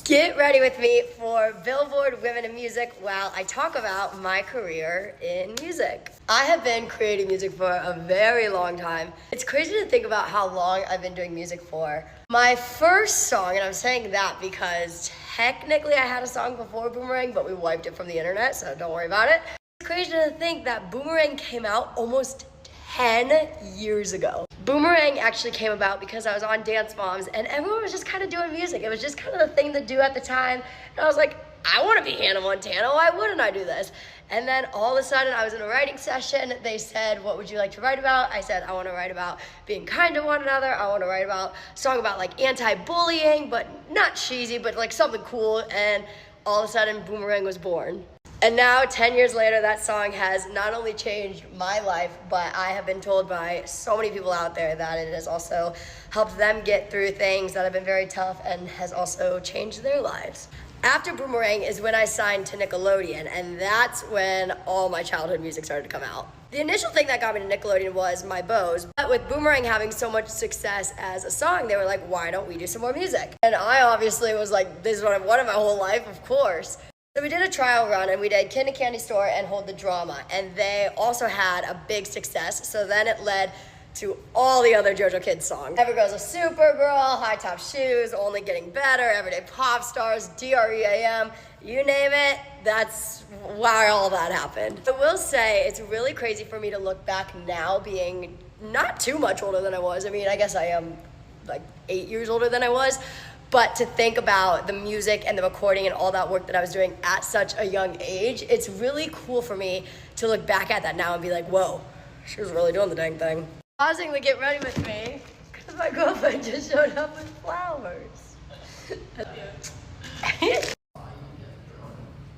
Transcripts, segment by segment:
Get ready with me for Billboard Women in Music while I talk about my career in music. I have been creating music for a very long time. It's crazy to think about how long I've been doing music for. My first song, and I'm saying that because technically I had a song before Boomerang, but we wiped it from the internet, so don't worry about it. It's crazy to think that Boomerang came out almost 10 years ago. Boomerang actually came about because I was on Dance Moms and everyone was just kind of doing music. It was just kind of the thing to do at the time. And I was like, I want to be Hannah Montana. Why wouldn't I do this? And then all of a sudden I was in a writing session. They said, what would you like to write about? I said, I want to write about being kind to one another. I want to write about a song about like anti-bullying, but not cheesy, but like something cool. And all of a sudden Boomerang was born. And now, 10 years later, that song has not only changed my life, but I have been told by so many people out there that it has also helped them get through things that have been very tough and has also changed their lives. After Boomerang is when I signed to Nickelodeon, and that's when all my childhood music started to come out. The initial thing that got me to Nickelodeon was my bows, but with Boomerang having so much success as a song, they were like, why don't we do some more music? And I obviously was like, this is what I've wanted my whole life, of course. So we did a trial run and we did Kid in a Candy Store and Hold the Drama, and they also had a big success. So then it led to all the other Jojo Kids songs. Every Girl's a Supergirl, High Top Shoes, Only Getting Better, Everyday Pop Stars, DREAM, you name it, that's why all that happened. I will say it's really crazy for me to look back now being not too much older than I was. I mean, I guess I am like 8 years older than I was. But to think about the music and the recording and all that work that I was doing at such a young age, it's really cool for me to look back at that now and be like, whoa, she was really doing the dang thing. Pausing to get ready with me, because my girlfriend just showed up with flowers.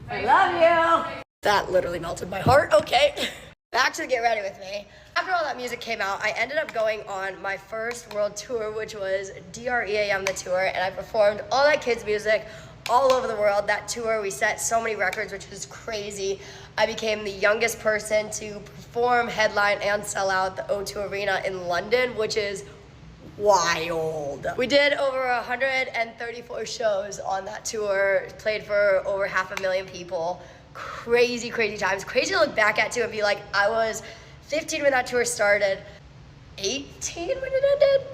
I love you. That literally melted my heart, okay. Back to Get Ready With Me. After all that music came out, I ended up going on my first world tour, which was DREAM the tour, and I performed all that kids music all over the world. That tour, we set so many records, which was crazy. I became the youngest person to perform, headline, and sell out the O2 Arena in London, which is wild. We did over 134 shows on that tour, played for over 500,000 people. Crazy, crazy times. Crazy to look back at too and be like, I was 15 when that tour started, 18 when it ended?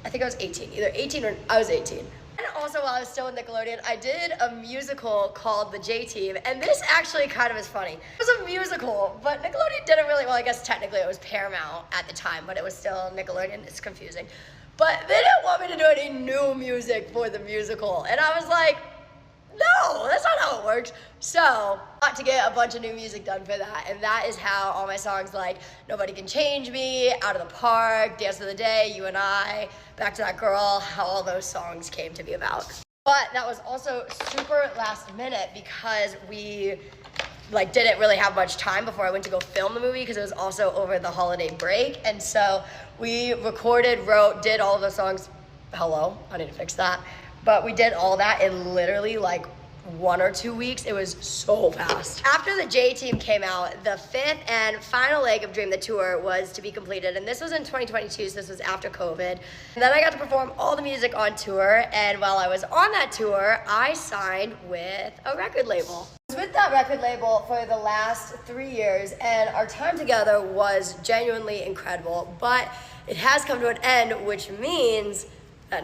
I think I was 18, either 18 or I was 18. And also while I was still in Nickelodeon, I did a musical called The J-Team, and this actually kind of is funny. It was a musical, but Nickelodeon didn't really, well, I guess technically it was Paramount at the time, but it was still Nickelodeon. It's confusing. But they didn't want me to do any new music for the musical, and I was like, no, that's not how it works. So, I got to get a bunch of new music done for that, and that is how all my songs like Nobody Can Change Me, Out of the Park, Dance of the Day, You and I, Back to That Girl, how all those songs came to be about. But that was also super last minute because we like didn't really have much time before I went to go film the movie because it was also over the holiday break, and so we recorded, wrote, did all of the songs. Hello, I need to fix that. But we did all that in literally like 1 or 2 weeks. It was so fast. After the J-Team came out, the fifth and final leg of Dream the Tour was to be completed. And this was in 2022, so this was after COVID. And then I got to perform all the music on tour. And while I was on that tour, I signed with a record label. I was with that record label for the last 3 years, and our time together was genuinely incredible. But it has come to an end, which means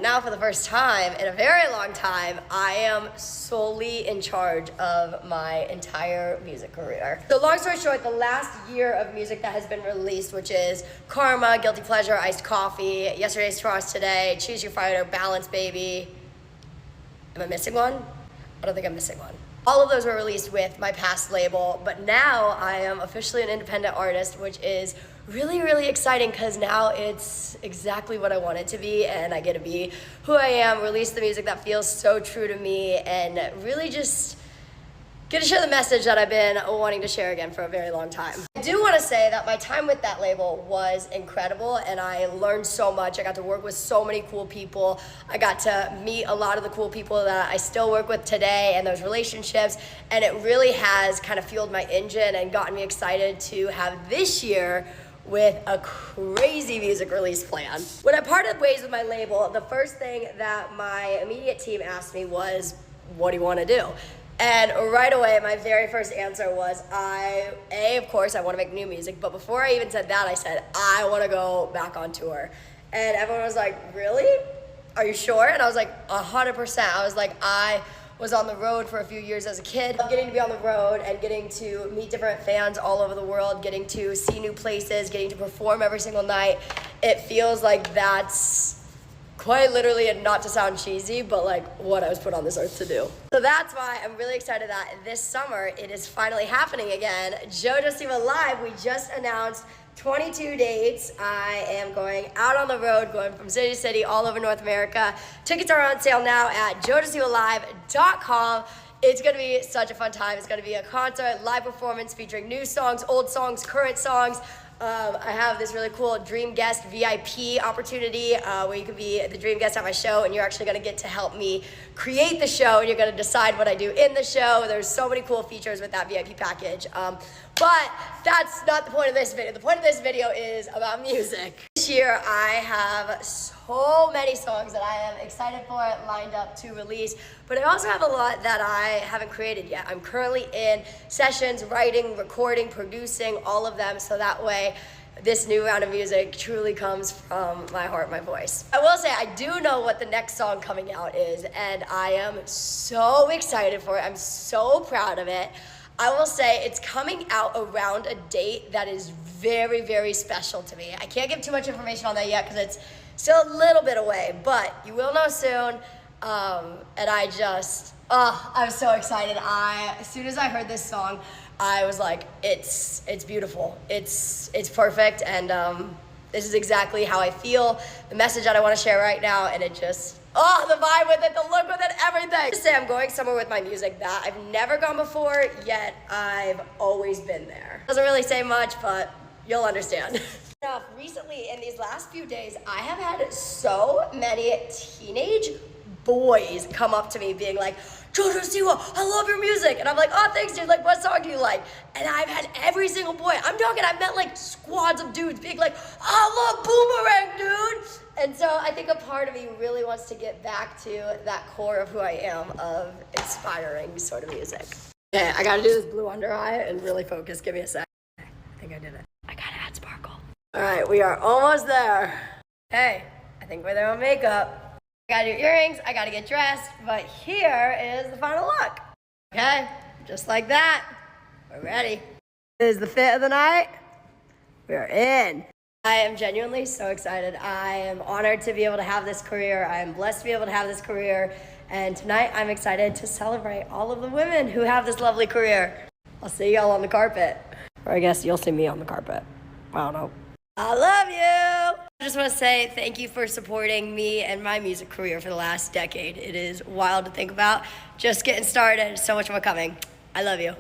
now for the first time in a very long time, I am solely in charge of my entire music career. So long story short, the last year of music that has been released, which is Karma, Guilty Pleasure, Iced Coffee, Yesterday's Tomorrow's Today, Choose Your Fighter, Balance Baby. Am I missing one? I don't think I'm missing one. All of those were released with my past label, but now I am officially an independent artist, which is really, really exciting because now it's exactly what I want it to be, and I get to be who I am, release the music that feels so true to me, and really just get to share the message that I've been wanting to share again for a very long time. I do want to say that my time with that label was incredible, and I learned so much. I got to work with so many cool people. I got to meet a lot of the cool people that I still work with today and those relationships, and it really has kind of fueled my engine and gotten me excited to have this year with a crazy music release plan. When I parted ways with my label, the first thing that my immediate team asked me was, what do you want to do? And right away, my very first answer was, of course, I want to make new music. But before I even said that, I said, I want to go back on tour. And everyone was like, really? Are you sure? And I was like, 100%. I was like, I was on the road for a few years as a kid. Getting to be on the road and getting to meet different fans all over the world, getting to see new places, getting to perform every single night. It feels like that's quite literally, and not to sound cheesy, but like what I was put on this earth to do. So that's why I'm really excited that this summer it is finally happening again. Jojo Siwa Live, we just announced 22 dates. I am going out on the road, going from city to city all over North America. Tickets are on sale now at jojosiwalive.com. It's gonna be such a fun time. It's gonna be a concert, live performance featuring new songs, old songs, current songs. I have this really cool Dream Guest VIP opportunity where you can be the Dream Guest at my show, and you're actually going to get to help me create the show, and you're going to decide what I do in the show. There's so many cool features with that VIP package. But that's not the point of this video. The point of this video is about music. This year I have so many songs that I am excited for, lined up to release, but I also have a lot that I haven't created yet. I'm currently in sessions, writing, recording, producing, all of them, so that way this new round of music truly comes from my heart, my voice. I will say I do know what the next song coming out is, and I am so excited for it. I'm so proud of it. I will say it's coming out around a date that is very, very special to me. I can't give too much information on that yet because it's still a little bit away, but you will know soon. And I'm so excited. As soon as I heard this song, I was like, it's beautiful. It's perfect, and this is exactly how I feel, the message that I want to share right now, and it just, the vibe with it, the look with it, everything. Just say I'm going somewhere with my music that I've never gone before, yet I've always been there. Doesn't really say much, but you'll understand. Recently, in these last few days, I have had so many teenage boys come up to me being like, Jojo Siwa, I love your music. And I'm like, oh, thanks, dude. Like, what song do you like? And I've had every single boy. I've met like squads of dudes being like, I love Boomerang, dude. And so I think a part of me really wants to get back to that core of who I am, of inspiring sort of music. Okay, I gotta do this blue under eye and really focus. Give me a sec. I think I did it. I gotta add sparkle. All right, we are almost there. Hey, I think we're there on makeup. I gotta do earrings, I gotta get dressed, but here is the final look. Okay, just like that, we're ready. This is the fit of the night. We're in. I am genuinely so excited. I am honored to be able to have this career. I am blessed to be able to have this career. And tonight I'm excited to celebrate all of the women who have this lovely career. I'll see y'all on the carpet. Or I guess you'll see me on the carpet. I don't know. I love you. I just want to say thank you for supporting me and my music career for the last decade. It is wild to think about. Just getting started, so much more coming. I love you.